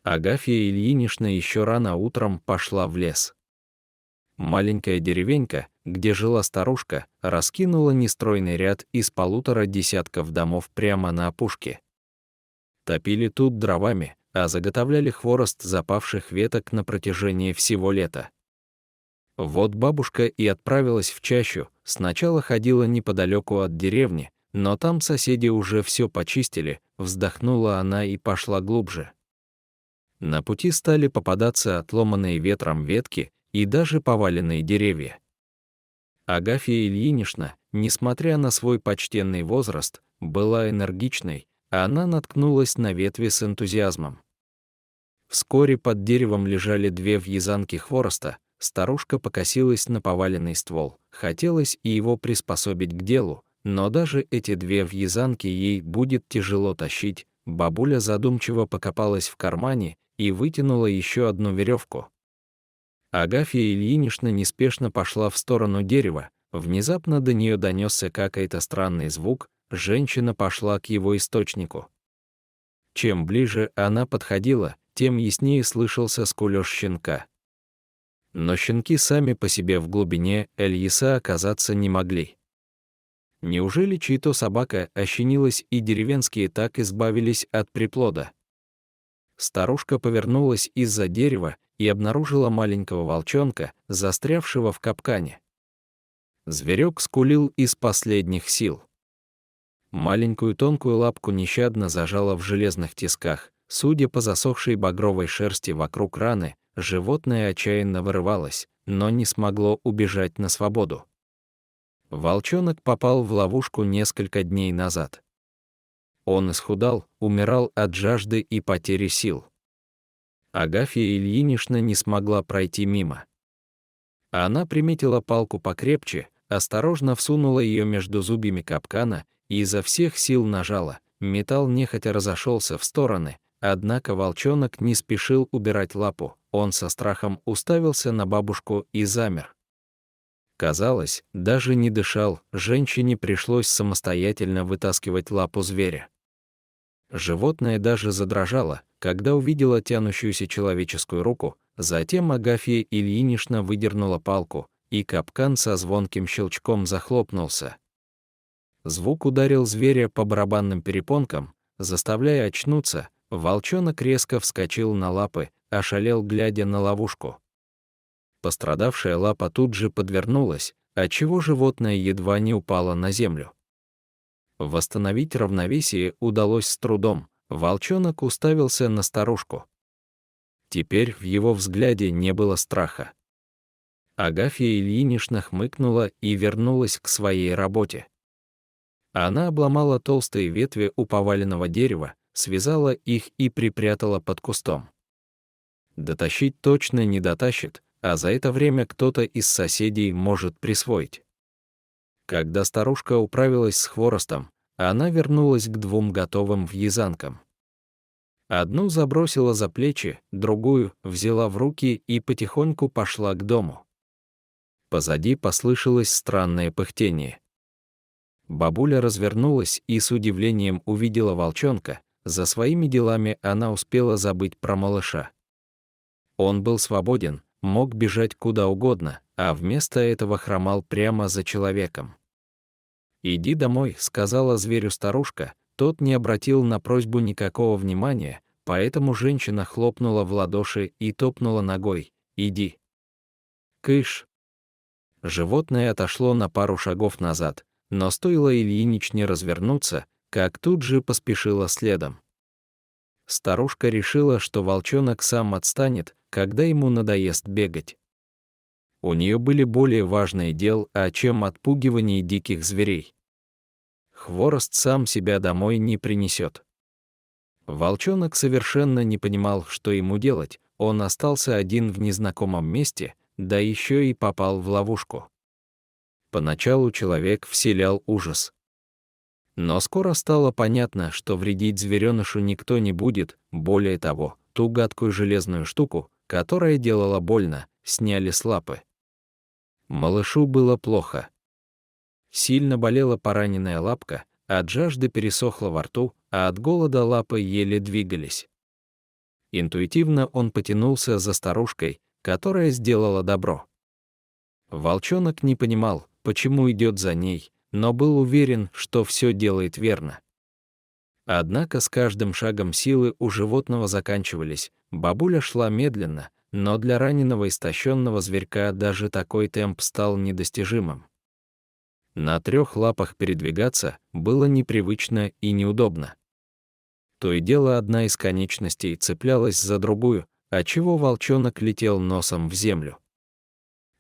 Агафья Ильинична еще рано утром пошла в лес. Маленькая деревенька, где жила старушка, раскинула нестройный ряд из 1,5 десятков домов прямо на опушке. Топили тут дровами, а заготовляли хворост запавших веток на протяжении всего лета. Вот бабушка и отправилась в чащу, сначала ходила неподалеку от деревни, но там соседи уже все почистили, вздохнула она и пошла глубже. На пути стали попадаться отломанные ветром ветки и даже поваленные деревья. Агафья Ильинична, несмотря на свой почтенный возраст, была энергичной, а она наткнулась на ветви с энтузиазмом. Вскоре под деревом лежали 2 вязанки хвороста, старушка покосилась на поваленный ствол, хотелось и его приспособить к делу, но даже эти 2 вязанки ей будет тяжело тащить. Бабуля задумчиво покопалась в кармане и вытянула еще одну веревку. Агафья Ильинична неспешно пошла в сторону дерева, внезапно до нее донесся какой-то странный звук, женщина пошла к его источнику. Чем ближе она подходила, тем яснее слышался скулёж щенка. Но щенки сами по себе в глубине леса оказаться не могли. Неужели чья-то собака ощенилась и деревенские так избавились от приплода? Старушка повернулась из-за дерева и обнаружила маленького волчонка, застрявшего в капкане. Зверек скулил из последних сил. Маленькую тонкую лапку нещадно зажала в железных тисках. Судя по засохшей багровой шерсти вокруг раны, животное отчаянно вырывалось, но не смогло убежать на свободу. Волчонок попал в ловушку несколько дней назад. Он исхудал, умирал от жажды и потери сил. Агафья Ильинична не смогла пройти мимо. Она приметила палку покрепче, осторожно всунула ее между зубьями капкана и изо всех сил нажала. Металл нехотя разошелся в стороны, однако волчонок не спешил убирать лапу. Он со страхом уставился на бабушку и замер. Казалось, даже не дышал, женщине пришлось самостоятельно вытаскивать лапу зверя. Животное даже задрожало, когда увидело тянущуюся человеческую руку, затем Агафья Ильинична выдернула палку, и капкан со звонким щелчком захлопнулся. Звук ударил зверя по барабанным перепонкам, заставляя очнуться. Волчонок резко вскочил на лапы, ошалел, глядя на ловушку. Пострадавшая лапа тут же подвернулась, отчего животное едва не упало на землю. Восстановить равновесие удалось с трудом. Волчонок уставился на старушку. Теперь в его взгляде не было страха. Агафья Ильинична хмыкнула и вернулась к своей работе. Она обломала толстые ветви у поваленного дерева, связала их и припрятала под кустом. Дотащить точно не дотащит, а за это время кто-то из соседей может присвоить. Когда старушка управилась с хворостом, она вернулась к 2 готовым вязанкам. Одну забросила за плечи, другую взяла в руки и потихоньку пошла к дому. Позади послышалось странное пыхтение. Бабуля развернулась и с удивлением увидела волчонка. За своими делами она успела забыть про малыша. Он был свободен, мог бежать куда угодно, а вместо этого хромал прямо за человеком. «Иди домой», — сказала зверю старушка. Тот не обратил на просьбу никакого внимания, поэтому женщина хлопнула в ладоши и топнула ногой. «Иди». «Кыш». Животное отошло на пару шагов назад, но стоило Ильиничне развернуться, как тут же поспешила следом. Старушка решила, что волчонок сам отстанет, когда ему надоест бегать. У нее были более важные дела, чем отпугивание диких зверей. Хворост сам себя домой не принесет. Волчонок совершенно не понимал, что ему делать. Он остался один в незнакомом месте, да еще и попал в ловушку. Поначалу человек вселял ужас. Но скоро стало понятно, что вредить зверёнышу никто не будет. Более того, ту гадкую железную штуку, которая делала больно, сняли с лапы. Малышу было плохо. Сильно болела пораненная лапка, от жажды пересохла во рту, а от голода лапы еле двигались. Интуитивно он потянулся за старушкой, которая сделала добро. Волчонок не понимал, почему идет за ней, но был уверен, что все делает верно. Однако с каждым шагом силы у животного заканчивались, бабуля шла медленно, но для раненого истощенного зверька даже такой темп стал недостижимым. На 3 лапах передвигаться было непривычно и неудобно. То и дело одна из конечностей цеплялась за другую, отчего волчонок летел носом в землю.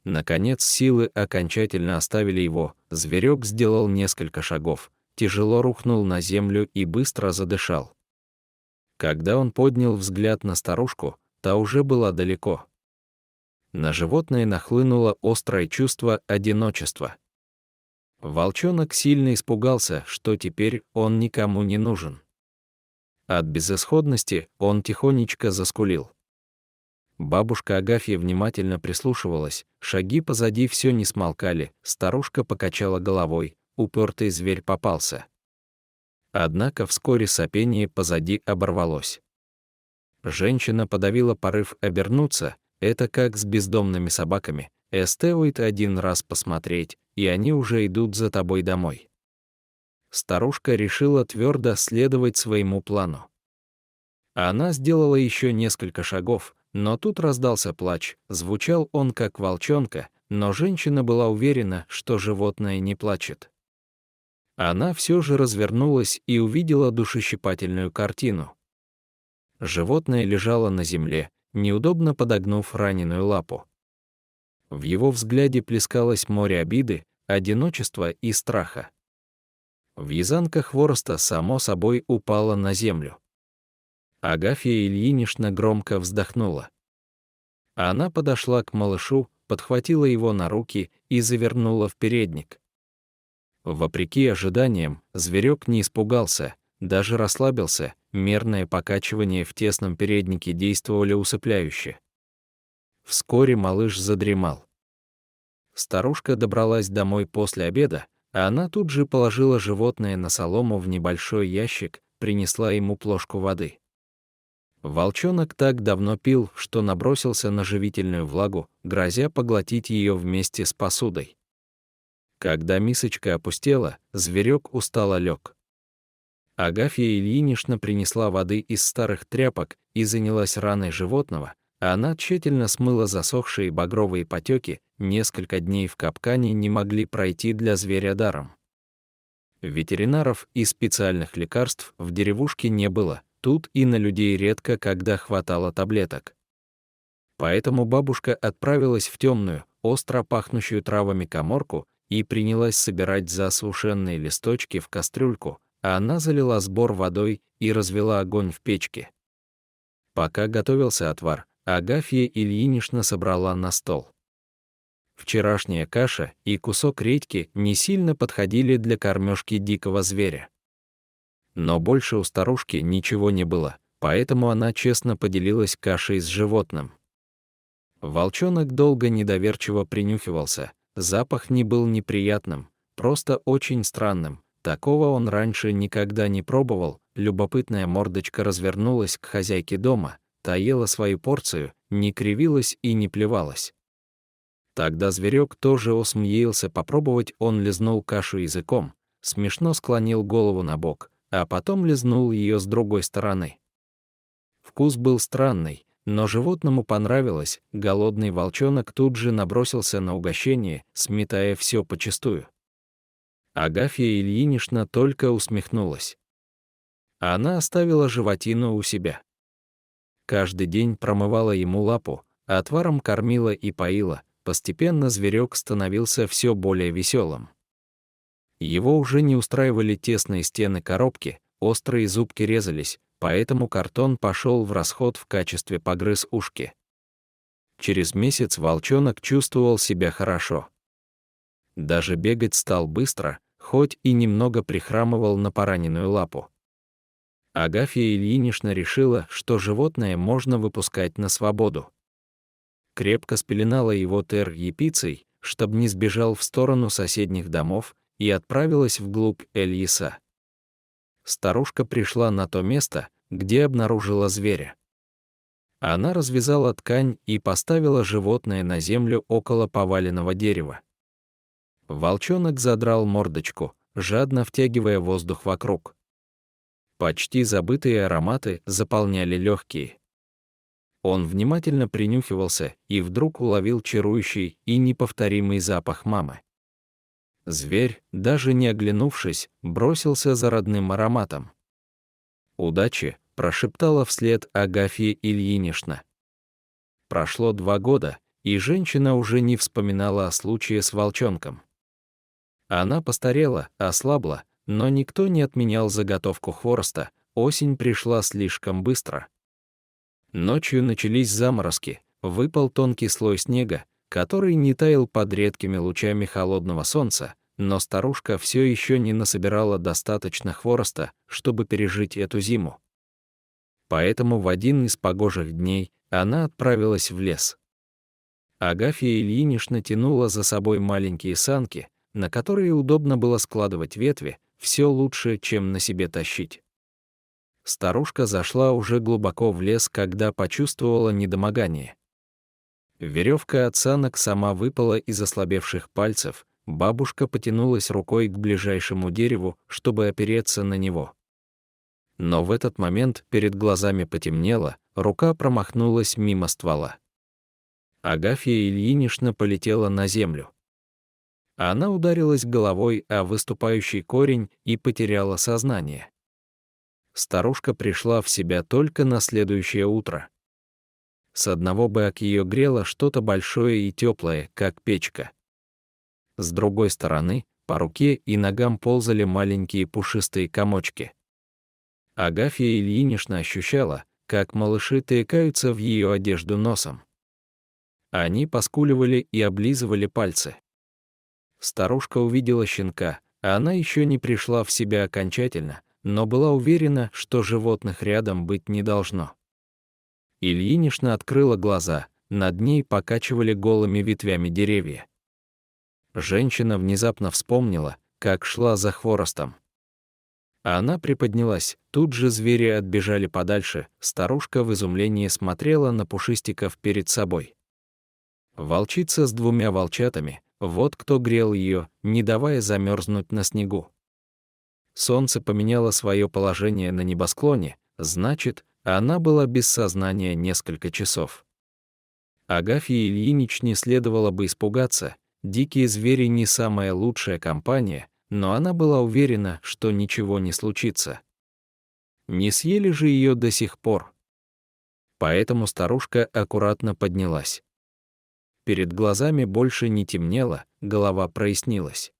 Наконец силы окончательно оставили его, зверек сделал несколько шагов, тяжело рухнул на землю и быстро задышал. Когда он поднял взгляд на старушку, та уже была далеко. На животное нахлынуло острое чувство одиночества. Волчонок сильно испугался, что теперь он никому не нужен. От безысходности он тихонечко заскулил. Бабушка Агафья внимательно прислушивалась, шаги позади все не смолкали, старушка покачала головой, упертый зверь попался. Однако вскоре сопение позади оборвалось. Женщина подавила порыв обернуться, это как с бездомными собаками, стоит один раз посмотреть, и они уже идут за тобой домой. Старушка решила твердо следовать своему плану. Она сделала еще несколько шагов, но тут раздался плач, звучал он как волчонка, но женщина была уверена, что животное не плачет. Она все же развернулась и увидела душещипательную картину. Животное лежало на земле, неудобно подогнув раненую лапу. В его взгляде плескалось море обиды, одиночества и страха. Вязанка хвороста само собой упала на землю. Агафья Ильинична громко вздохнула. Она подошла к малышу, подхватила его на руки и завернула в передник. Вопреки ожиданиям, зверек не испугался, даже расслабился, мерное покачивание в тесном переднике действовали усыпляюще. Вскоре малыш задремал. Старушка добралась домой после обеда, а она тут же положила животное на солому в небольшой ящик, принесла ему плошку воды. Волчонок так давно пил, что набросился на живительную влагу, грозя поглотить ее вместе с посудой. Когда мисочка опустела, зверек устало лег. Агафья Ильинична принесла воды из старых тряпок и занялась раной животного, а она тщательно смыла засохшие багровые потеки, несколько дней в капкане не могли пройти для зверя даром. Ветеринаров и специальных лекарств в деревушке не было, тут и на людей редко когда хватало таблеток. Поэтому бабушка отправилась в темную, остро пахнущую травами каморку и принялась собирать засушенные листочки в кастрюльку, а она залила сбор водой и развела огонь в печке. Пока готовился отвар, Агафья Ильинична собрала на стол. Вчерашняя каша и кусок редьки не сильно подходили для кормежки дикого зверя. Но больше у старушки ничего не было, поэтому она честно поделилась кашей с животным. Волчонок долго недоверчиво принюхивался, запах не был неприятным, просто очень странным, такого он раньше никогда не пробовал. Любопытная мордочка развернулась к хозяйке дома, та ела свою порцию, не кривилась и не плевалась. Тогда зверек тоже осмеялся попробовать, он лизнул кашу языком, смешно склонил голову на бок, а потом лизнул ее с другой стороны. Вкус был странный, но животному понравилось, голодный волчонок тут же набросился на угощение, сметая все почистую. Агафья Ильинична только усмехнулась. Она оставила животину у себя. Каждый день промывала ему лапу, а отваром кормила и поила, постепенно зверек становился все более веселым. Его уже не устраивали тесные стены коробки, острые зубки резались, поэтому картон пошел в расход в качестве погрыз ушки. Через месяц волчонок чувствовал себя хорошо. Даже бегать стал быстро, хоть и немного прихрамывал на пораненную лапу. Агафья Ильинична решила, что животное можно выпускать на свободу. Крепко спеленала его тер-епицей, чтобы не сбежал в сторону соседних домов, и отправилась вглубь Эльиса. Старушка пришла на то место, где обнаружила зверя. Она развязала ткань и поставила животное на землю около поваленного дерева. Волчонок задрал мордочку, жадно втягивая воздух вокруг. Почти забытые ароматы заполняли легкие. Он внимательно принюхивался и вдруг уловил чарующий и неповторимый запах мамы. Зверь, даже не оглянувшись, бросился за родным ароматом. «Удачи!» — прошептала вслед Агафья Ильинична. Прошло 2 года, и женщина уже не вспоминала о случае с волчонком. Она постарела, ослабла, но никто не отменял заготовку хвороста, осень пришла слишком быстро. Ночью начались заморозки, выпал тонкий слой снега, который не таял под редкими лучами холодного солнца, но старушка все еще не насобирала достаточно хвороста, чтобы пережить эту зиму. Поэтому в один из погожих дней она отправилась в лес. Агафья Ильинична тянула за собой маленькие санки, на которые удобно было складывать ветви, все лучше, чем на себе тащить. Старушка зашла уже глубоко в лес, когда почувствовала недомогание. Веревка от санок сама выпала из ослабевших пальцев, бабушка потянулась рукой к ближайшему дереву, чтобы опереться на него. Но в этот момент перед глазами потемнело, рука промахнулась мимо ствола. Агафья Ильинична полетела на землю. Она ударилась головой о выступающий корень и потеряла сознание. Старушка пришла в себя только на следующее утро. С одного бока ее грело что-то большое и теплое, как печка. С другой стороны, по руке и ногам ползали маленькие пушистые комочки. Агафья Ильинична ощущала, как малыши тыкаются в ее одежду носом. Они поскуливали и облизывали пальцы. Старушка увидела щенка, а она еще не пришла в себя окончательно, но была уверена, что животных рядом быть не должно. Ильинична открыла глаза, над ней покачивали голыми ветвями деревья. Женщина внезапно вспомнила, как шла за хворостом. Она приподнялась, тут же звери отбежали подальше, старушка в изумлении смотрела на пушистиков перед собой. Волчица с 2 волчатами, вот кто грел ее, не давая замерзнуть на снегу. Солнце поменяло свое положение на небосклоне, значит, она была без сознания несколько часов. Агафье Ильиничне следовало бы испугаться, дикие звери не самая лучшая компания, но она была уверена, что ничего не случится. Не съели же ее до сих пор. Поэтому старушка аккуратно поднялась. Перед глазами больше не темнело, голова прояснилась.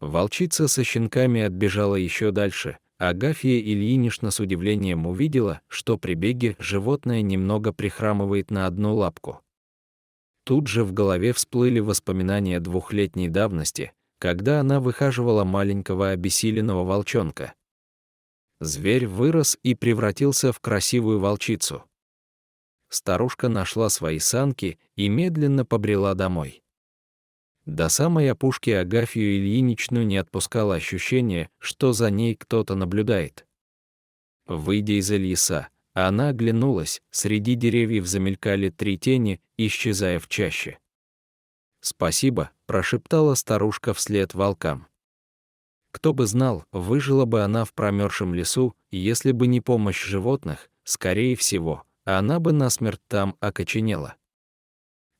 Волчица со щенками отбежала еще дальше. Агафья Ильинична с удивлением увидела, что при беге животное немного прихрамывает на одну лапку. Тут же в голове всплыли воспоминания 2-летней давности, когда она выхаживала маленького обессиленного волчонка. Зверь вырос и превратился в красивую волчицу. Старушка нашла свои санки и медленно побрела домой. До самой опушки Агафью Ильиничну не отпускало ощущение, что за ней кто-то наблюдает. Выйдя из леса, она оглянулась, среди деревьев замелькали 3 тени, исчезая в чаще. «Спасибо», — прошептала старушка вслед волкам. Кто бы знал, выжила бы она в промерзшем лесу, если бы не помощь животных, скорее всего, она бы насмерть там окоченела.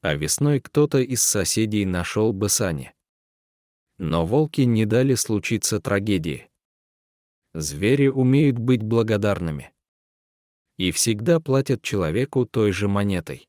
А весной кто-то из соседей нашел бы сани. Но волки не дали случиться трагедии. Звери умеют быть благодарными. И всегда платят человеку той же монетой.